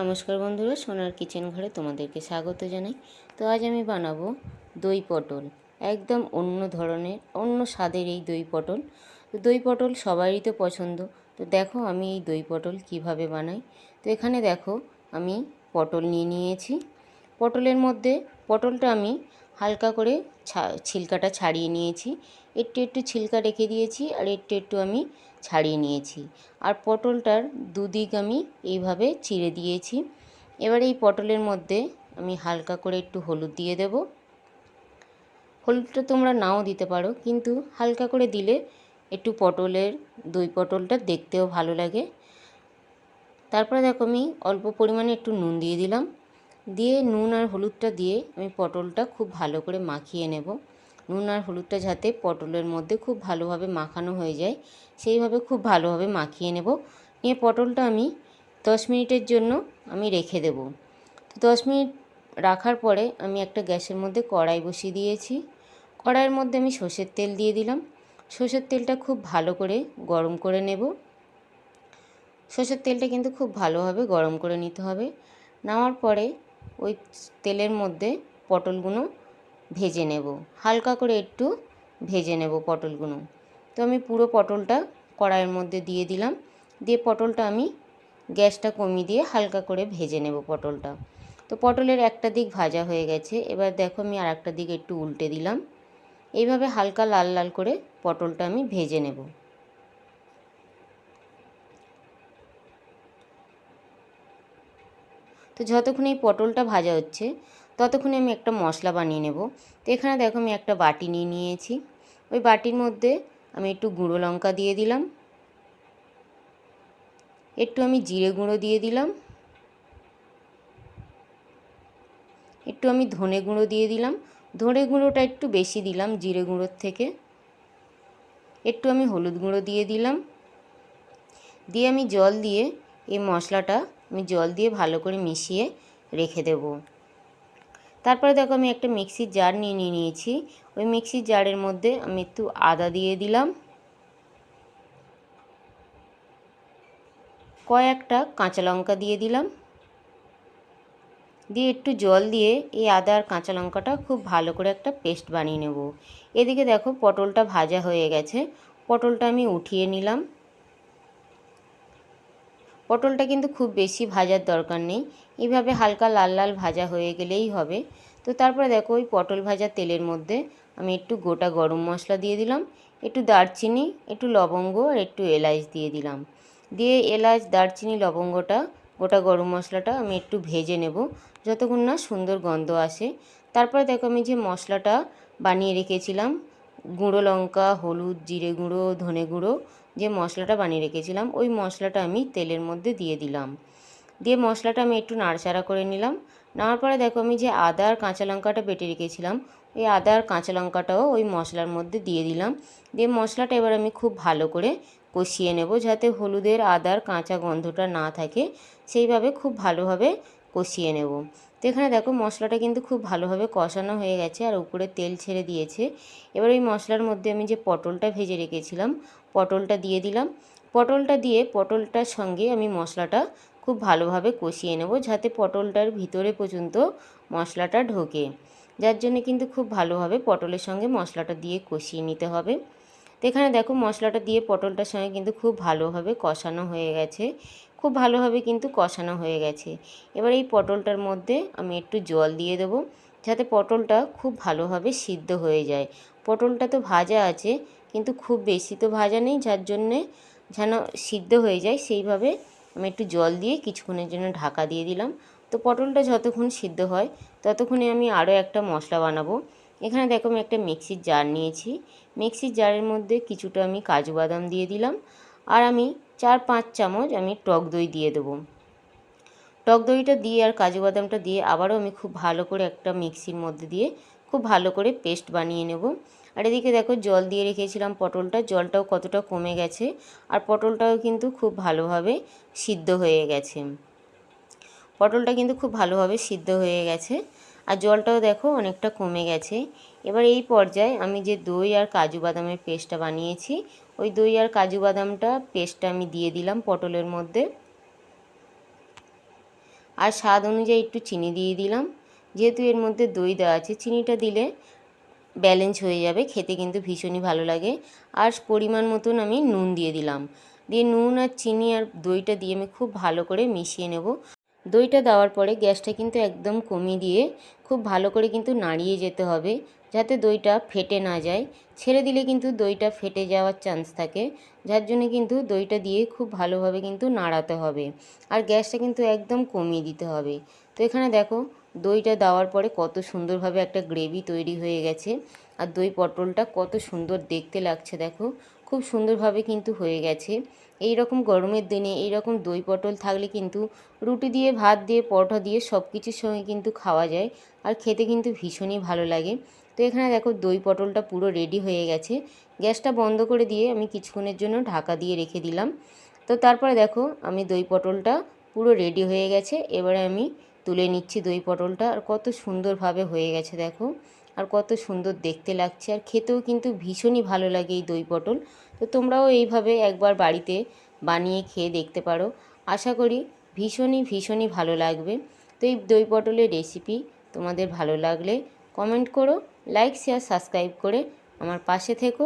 নমস্কার বন্ধুরা, সোনার কিচেন ঘরে তোমাদেরকে স্বাগত জানাই। তো আজ আমি বানাবো দই পটল। একদম অন্য ধরনের, অন্য স্বাদের এই দই পটল। তো দই পটল সবারই তো পছন্দ। তো দেখো আমি এই দই পটল কিভাবে বানাই। তো এখানে দেখো আমি পটল নিয়ে নিয়েছি। পটলের মধ্যে পটলটা আমি হালকা করে ছিলকাটা ছাড়িয়ে নিয়েছি। একটু একটু ছিলকা রেখে দিয়েছি আর একটু একটু আমি ছাড়িয়ে নিয়েছি। আর পটলটার দুদিক আমি এইভাবে চিড়ে দিয়েছি। এবার এই পটলের মধ্যে আমি হালকা করে একটু হলুদ দিয়ে দেব। হলুদটা তোমরা নাও দিতে পারো, কিন্তু হালকা করে দিলে একটু পটলের দই পটলটা দেখতেও ভালো লাগে। তারপরে দেখো আমি অল্প পরিমাণে একটু নুন দিয়ে দিলাম। দিয়ে নুন আর হলুদটা দিয়ে আমি পটলটা খুব ভালো করে মাখিয়ে নেব। নুন আর হলুদটা যাতে পটলের মধ্যে খুব ভালোভাবে মাখানো হয়ে যায়, সেইভাবে খুব ভালোভাবে মাখিয়ে নেব। নিয়ে পটলটা আমি 10 মিনিটের জন্য আমি রেখে দেব। তো 10 মিনিট রাখার পরে আমি একটা গ্যাসের মধ্যে কড়াই বসিয়ে দিয়েছি। কড়াইয়ের মধ্যে আমি সর্ষের তেল দিয়ে দিলাম। সর্ষের তেলটা খুব ভালো করে গরম করে নেব। সর্ষের তেলটা কিন্তু খুব ভালোভাবে গরম করে নিতে হবে। নেওয়ার পরে ওই তেলের মধ্যে পটলগুলো ভেজে নেব, হালকা করে একটু ভেজে নেব পটলগুলো। তো আমি পুরো পটলটা কড়াইয়ের মধ্যে দিয়ে দিলাম। দিয়ে পটলটা আমি গ্যাসটা কমিয়ে দিয়ে হালকা করে ভেজে নেব পটলটা। তো পটলের একটা দিক ভাজা হয়ে গেছে। এবার দেখো আমি আর একটা দিক একটু উল্টে দিলাম। এইভাবে হালকা লাল লাল করে পটলটা আমি ভেজে নেব। তো যতক্ষণ এই পটলটা ভাজা হচ্ছে ততক্ষণে আমি একটা মশলা বানিয়ে নেব। তো এখানে দেখো আমি একটা বাটি নিয়ে নিয়েছি। ওই বাটির মধ্যে আমি একটু গুঁড়ো লঙ্কা দিয়ে দিলাম, একটু আমি জিরে গুঁড়ো দিয়ে দিলাম, একটু আমি ধনে গুঁড়ো দিয়ে দিলাম। ধনে গুঁড়োটা একটু বেশি দিলাম জিরে গুঁড়োর থেকে। একটু আমি হলুদ গুঁড়ো দিয়ে দিলাম। দিয়ে আমি জল দিয়ে এই মশলাটা আমি জল দিয়ে ভালো করে মিশিয়ে রেখে দেব। তারপরে দেখো আমি একটা মিক্সির জার নিয়ে নিয়েছি। ওই মিক্সির জারের মধ্যে আমি একটু আদা দিয়ে দিলাম, কয়েকটা কাঁচা লঙ্কা দিয়ে দিলাম। দিয়ে একটু জল দিয়ে এই আদা আর কাঁচা লঙ্কাটা খুব ভালো করে একটা পেস্ট বানিয়ে নেব। এদিকে দেখো পটলটা ভাজা হয়ে গেছে। পটলটা আমি উঠিয়ে নিলাম। পটলটা কিন্তু খুব বেশি ভাজার দরকার নেই, এইভাবে হালকা লাল লাল ভাজা হয়ে গেলেই হবে। তো তারপরে দেখো ওই পটল ভাজা তেলের মধ্যে আমি একটু গোটা গরম মশলা দিয়ে দিলাম, একটু দারচিনি, একটু লবঙ্গ আর একটু এলাচ দিয়ে দিলাম। দিয়ে এলাচ, দারচিনি, লবঙ্গটা, গোটা গরম মশলাটা আমি একটু ভেজে নেব যতক্ষণ না সুন্দর গন্ধ আসে। তারপরে দেখো আমি যে মশলাটা বানিয়ে রেখেছিলাম, গুঁড়ো লঙ্কা, হলুদ, জিরে গুঁড়ো, ধনে গুঁড়ো, যে মশলাটা বানিয়ে রেখেছিলাম ওই মশলাটা আমি তেলের মধ্যে দিয়ে দিলাম। দিয়ে মশলাটা আমি একটু নাড়াচাড়া করে নিলাম। নেওয়ার পরে দেখো আমি যে আদা আর কাঁচা লঙ্কাটা বেটে রেখেছিলাম ওই আদা আর কাঁচা লঙ্কাটাও ওই মশলার মধ্যে দিয়ে দিলাম। দিয়ে মশলাটা এবার আমি খুব ভালো করে কষিয়ে নেব, যাতে হলুদের আদার কাঁচা গন্ধটা না থাকে, সেইভাবে খুব ভালোভাবে কষিয়ে নেব। তো এখানে দেখো মশলাটা কিন্তু খুব ভালোভাবে কষানো হয়ে গেছে আর উপরে তেল ছেড়ে দিয়েছে। এবার ওই মশলার মধ্যে আমি যে পটলটা ভেজে রেখেছিলাম পটলটা দিয়ে দিলাম। পটলটা দিয়ে পটলটার সঙ্গে আমি মশলাটা খুব ভালোভাবে কষিয়ে নেব, যাতে পটলটার ভিতরে পর্যন্ত মশলাটা ঢোকে। যার জন্য কিন্তু খুব ভালোভাবে পটলের সঙ্গে মশলাটা দিয়ে কষিয়ে নিতে হবে। তো এখানে দেখো মশলাটা দিয়ে পটলটার সঙ্গে কিন্তু খুব ভালোভাবে কষানো হয়ে গেছে, খুব ভালোভাবে কিন্তু কষানো হয়ে গেছে। এবার এই পটলটার মধ্যে আমি একটু জল দিয়ে দেবো, যাতে পটলটা খুব ভালোভাবে সিদ্ধ হয়ে যায়। পটলটা তো ভাজা আছে, কিন্তু খুব বেশি তো ভাজা নেই, যার জন্যে যেন সিদ্ধ হয়ে যায় সেইভাবে আমি একটু জল দিয়ে কিছুক্ষণের জন্য ঢাকা দিয়ে দিলাম। তো পটলটা যতক্ষণ সিদ্ধ হয় ততক্ষণে আমি আরও একটা মশলা বানাবো। এখানে দেখো আমি একটা মিক্সির জার নিয়েছি। মিক্সির জারের মধ্যে কিছুটা আমি কাজু বাদাম দিয়ে দিলাম, আর আমি 4-5 চামচ আমি টক দই দিয়ে দেবো। টক দইটা দিয়ে আর কাজু বাদামটা দিয়ে আবারও আমি খুব ভালো করে একটা মিক্সির মধ্যে দিয়ে খুব ভালো করে পেস্ট বানিয়ে নেব। আর এদিকে দেখো জল দিয়ে রেখেছিলাম পটলটা, জলটাও কতটা কমে গেছে আর পটলটাও কিন্তু খুব ভালোভাবে সিদ্ধ হয়ে গেছে। পটলটা কিন্তু খুব ভালোভাবে সিদ্ধ হয়ে গেছে আর জলটাও দেখো অনেকটা কমে গেছে। এবার এই পর্যায়ে আমি যে দই আর কাজু বাদামের পেস্টটা বানিয়েছি ওই দই আর কাজু বাদামটা পেস্টটা আমি দিয়ে দিলাম পটলের মধ্যে। আর স্বাদ অনুযায়ী একটু চিনি দিয়ে দিলাম। যেহেতু এর মধ্যে দই দেওয়া আছে, চিনিটা দিলে ব্যালেন্স হয়ে যাবে, খেতে কিন্তু ভীষণই ভালো লাগে। আর পরিমাণ মতন আমি নুন দিয়ে দিলাম। দিয়ে নুন আর চিনি আর দইটা দিয়ে আমি খুব ভালো করে মিশিয়ে নেব। দইটা দেওয়ার পরে গ্যাসটা কিন্তু একদম কমিয়ে দিয়ে খুব ভালো করে কিন্তু নাড়িয়ে যেতে হবে, যাতে দইটা ফেটে না যায়। ছেড়ে দিলে কিন্তু দইটা ফেটে যাওয়ার চান্স থাকে, যার জন্য কিন্তু দইটা দিয়ে খুব ভালোভাবে কিন্তু নাড়াতে হবে। আর গ্যাসটা কিন্তু একদম কমিয়ে দিতে হবে। তো এখানে দেখো দইটা দেওয়ার পরে কত সুন্দরভাবে একটা গ্রেভি তৈরি হয়ে গেছে। আর দই পটলটা কত সুন্দর দেখতে লাগছে দেখো, খুব সুন্দরভাবে কিন্তু হয়ে গেছে। এই রকম গরমের দিনে এই রকম দই পটল থাকলে কিন্তু রুটি দিয়ে, ভাত দিয়ে, পরোটা দিয়ে সব কিছুর সঙ্গে কিন্তু খাওয়া যায়। আর খেতে কিন্তু ভীষণই ভালো লাগে। তো এখানে দেখো দই পটলটা পুরো রেডি হয়ে গেছে। গ্যাসটা বন্ধ করে দিয়ে আমি কিছুক্ষণের জন্য ঢাকা দিয়ে রেখে দিলাম। তো তারপরে দেখো আমি দই পটলটা পুরো রেডি হয়ে গেছে। এবারে আমি তুলে নিচ্ছি দই পটলটা। আর কত সুন্দরভাবে হয়ে গেছে দেখো, আর কত সুন্দর দেখতে লাগছে। আর খেতেও কিন্তু ভীষণই ভালো লাগে এই দই পটল। তো তোমরাও এইভাবে একবার বাড়িতে বানিয়ে খেয়ে দেখতে পারো। আশা করি ভীষণই ভালো লাগবে। তো এই দই পটলের রেসিপি তোমাদের ভালো লাগলে কমেন্ট করো, লাইক শেয়ার সাবস্ক্রাইব করে আমার পাশে থেকো।